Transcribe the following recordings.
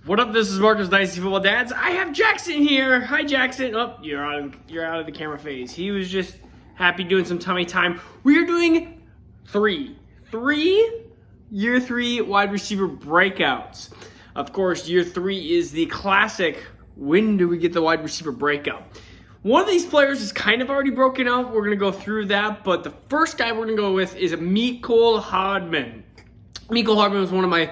What up? This is Marcus, Dynasty Football Dads. I have Jackson here. Hi, Jackson. Oh, you're out of the camera phase. He was just happy doing some tummy time. We are doing year three wide receiver breakouts. Of course, year three is the classic. When do we get the wide receiver breakout? One of these players is kind of already broken out. We're going to go through that, but the first guy we're going to go with is Mecole Hardman. Mecole Hardman was one of my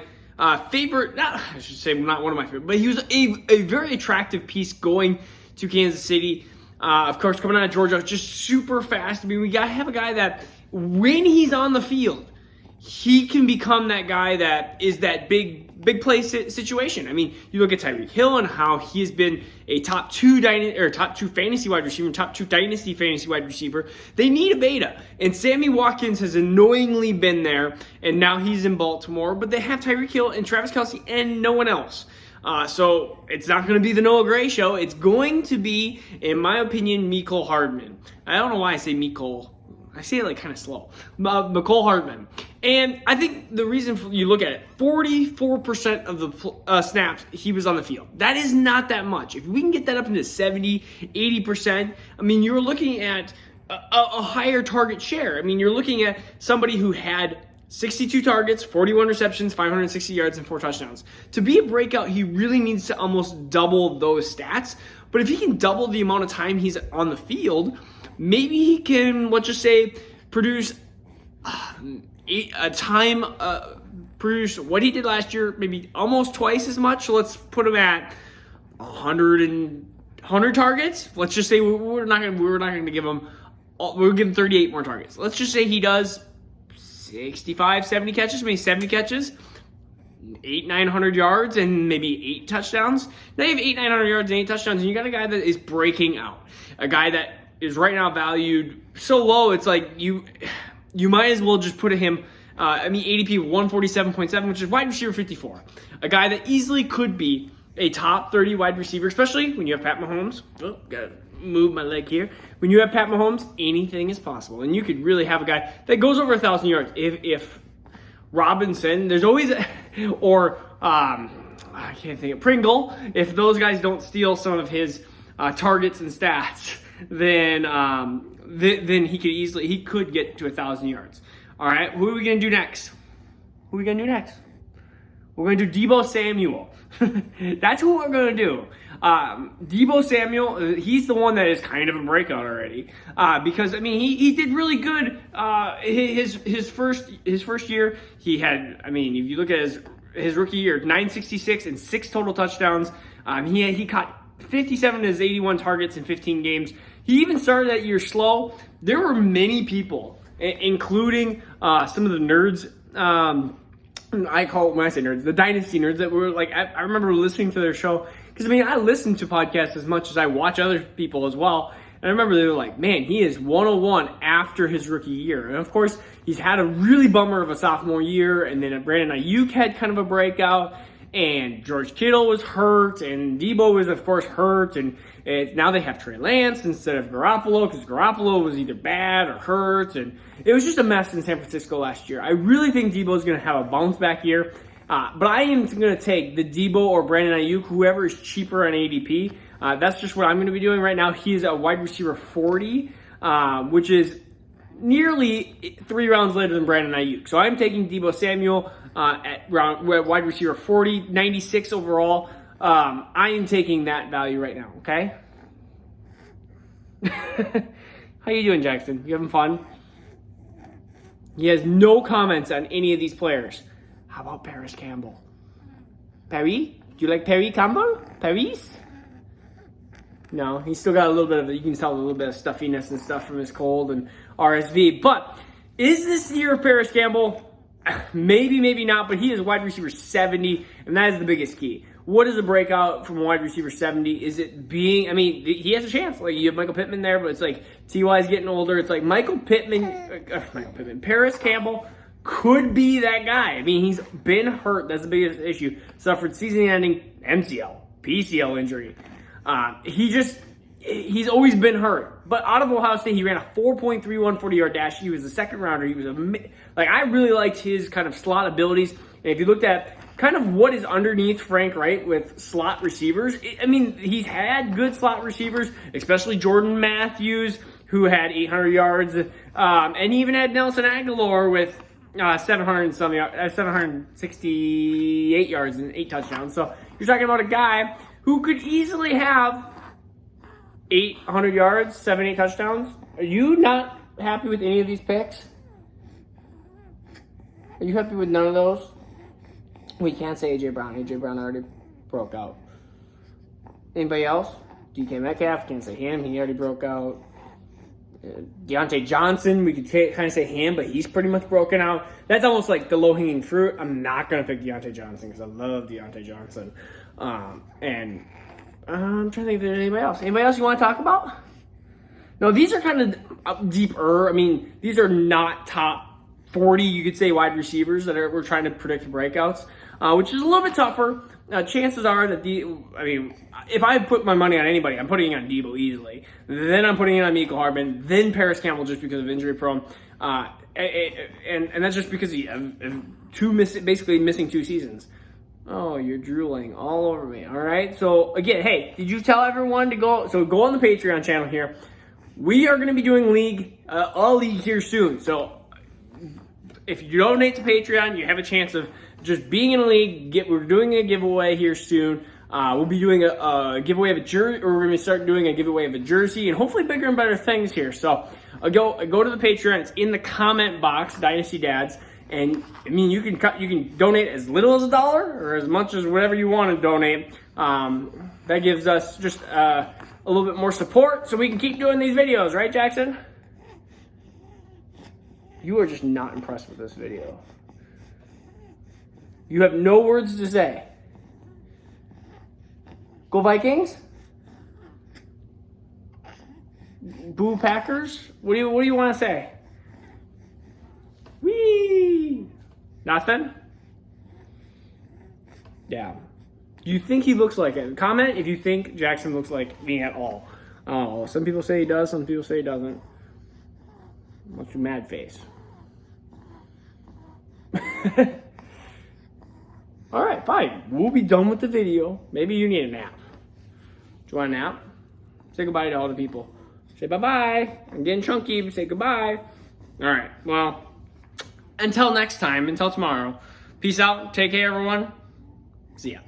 favorite, I should say not one of my favorite, but he was a very attractive piece going to Kansas City. Of course, coming out of Georgia, just super fast. I mean, we got to have a guy that when he's on the field, he can become that guy that is that big play situation. I mean, you look at Tyreek Hill and how he has been a top two fantasy wide receiver, top two dynasty fantasy wide receiver. They need a beta, and Sammy Watkins has annoyingly been there, and now he's in Baltimore. But they have Tyreek Hill and Travis Kelce and no one else. So it's not going to be the Noah Gray show. It's going to be, in my opinion, Mecole Hardman. I don't know why I say Mecole. I say it like kind of slow. Mecole Hardman. And I think the reason you look at it, 44% of the snaps, he was on the field. That is not that much. If we can get that up into 70, 80%, I mean, you're looking at a higher target share. I mean, you're looking at somebody who had 62 targets, 41 receptions, 560 yards, and 4 touchdowns. To be a breakout, he really needs to almost double those stats. But if he can double the amount of time he's on the field, maybe he can, let's just say, produce produce what he did last year, maybe almost twice as much. So let's put him at 100 targets. Let's just say we're not going to give him. We'll give him 38 more targets. Let's just say he does 65, 70 catches, maybe 70 catches, 900 yards, and maybe 8 touchdowns. Now you have 900 yards and 8 touchdowns, and you got a guy that is breaking out, a guy that is right now valued so low. It's like you might as well just put him. ADP 147.7, which is wide receiver 54. A guy that easily could be a top 30 wide receiver, especially when you have Pat Mahomes. Oh, gotta move my leg here. When you have Pat Mahomes, anything is possible, and you could really have a guy that goes over 1,000 yards. If Robinson, there's always, or I can't think of Pringle. If those guys don't steal some of his targets and stats, then he could get to 1,000 yards. All right, who are we gonna do next? We're gonna do Deebo Samuel. That's who we're gonna do. Deebo Samuel, he's the one that is kind of a breakout already, because I mean he did really good. His first year, he had, I mean, if you look at his rookie year, 966 and 6 total touchdowns. He caught 57 of his 81 targets in 15 games. He even started that year slow. There were many people, including some of the nerds, I call it, when I say nerds, the Dynasty nerds, that were like, I remember listening to their show, because I mean, I listen to podcasts as much as I watch other people as well. And I remember they were like, man, he is 101 after his rookie year. And of course, he's had a really bummer of a sophomore year, and then Brandon Ayuk had kind of a breakout. And George Kittle was hurt, and Deebo was, of course, hurt, and now they have Trey Lance instead of Garoppolo, because Garoppolo was either bad or hurt, and it was just a mess in San Francisco last year. I really think Deebo is going to have a bounce back year, but I am going to take the Deebo or Brandon Ayuk, whoever is cheaper on ADP. That's just what I'm going to be doing right now. He is a wide receiver 40, which is nearly 3 rounds later than Brandon Ayuk. So I'm taking Deebo Samuel at wide receiver 40, 96 overall. I am taking that value right now, okay? How you doing, Jackson? You having fun? He has no comments on any of these players. How about Paris Campbell? Perry? Do you like Perry Campbell? Paris? No, he's still got a little bit of, you can tell a little bit of stuffiness and stuff from his cold and RSV. But is this the year of Paris Campbell? Maybe, maybe not, but he is wide receiver 70, and that is the biggest key. What is a breakout from a wide receiver 70? Is it being, I mean, he has a chance. Like, you have Michael Pittman there, but it's like T.Y.'s getting older. It's like Paris Campbell could be that guy. I mean, he's been hurt. That's the biggest issue. Suffered season-ending MCL, PCL injury. he's always been hurt. But out of Ohio State, he ran a 4.31 40-yard dash. He was a second rounder. He was I really liked his kind of slot abilities. And if you looked at kind of what is underneath Frank Wright with slot receivers, I mean, he's had good slot receivers, especially Jordan Matthews, who had 800 yards, and he even had Nelson Aguilar with 768 yards and 8 touchdowns. So you're talking about a guy who could easily have 800 yards, 8 touchdowns. Are you not happy with any of these picks? Are you happy with none of those? We can't say A.J. Brown. A.J. Brown already broke out. Anybody else? DK Metcalf, can't say him. He already broke out. Deontay Johnson, we could kind of say him, but he's pretty much broken out. That's almost like the low-hanging fruit. I'm not going to pick Deontay Johnson because I love Deontay Johnson. And I'm trying to think if there's anybody else. Anybody else you want to talk about? No, these are kind of deeper. I mean, these are not top 40, you could say, wide receivers that we're trying to predict breakouts, which is a little bit tougher. Chances are that if I put my money on anybody, I'm putting it on Debo easily. Then I'm putting it on Mecole Hardman. Then Paris Campbell just because of injury prone. And that's just because basically missing 2 seasons. Oh, you're drooling all over me. All right. So again, hey, did you tell everyone to go? So go on the Patreon channel here. We are going to be doing a league here soon. So if you donate to Patreon, you have a chance of just being in a league. We're doing a giveaway here soon. We'll be doing a giveaway of a jersey, or we're going to start doing a giveaway of a jersey, and hopefully bigger and better things here. So go to the Patreon. It's in the comment box, Dynasty Dads. And I mean, you can donate as little as $1 or as much as whatever you want to donate. That gives us just a little bit more support so we can keep doing these videos, right, Jackson? You are just not impressed with this video. You have no words to say. Go Vikings? Boo Packers? What do you want to say? Whee! Nothing? Yeah. Do you think he looks like it? Comment if you think Jackson looks like me at all. Oh, some people say he does, some people say he doesn't. What's your mad face? Alright, fine. We'll be done with the video. Maybe you need a nap. Do you want a nap? Say goodbye to all the people. Say bye-bye. I'm getting chunky. Say goodbye. Alright, well, until next time, until tomorrow. Peace out. Take care, everyone. See ya.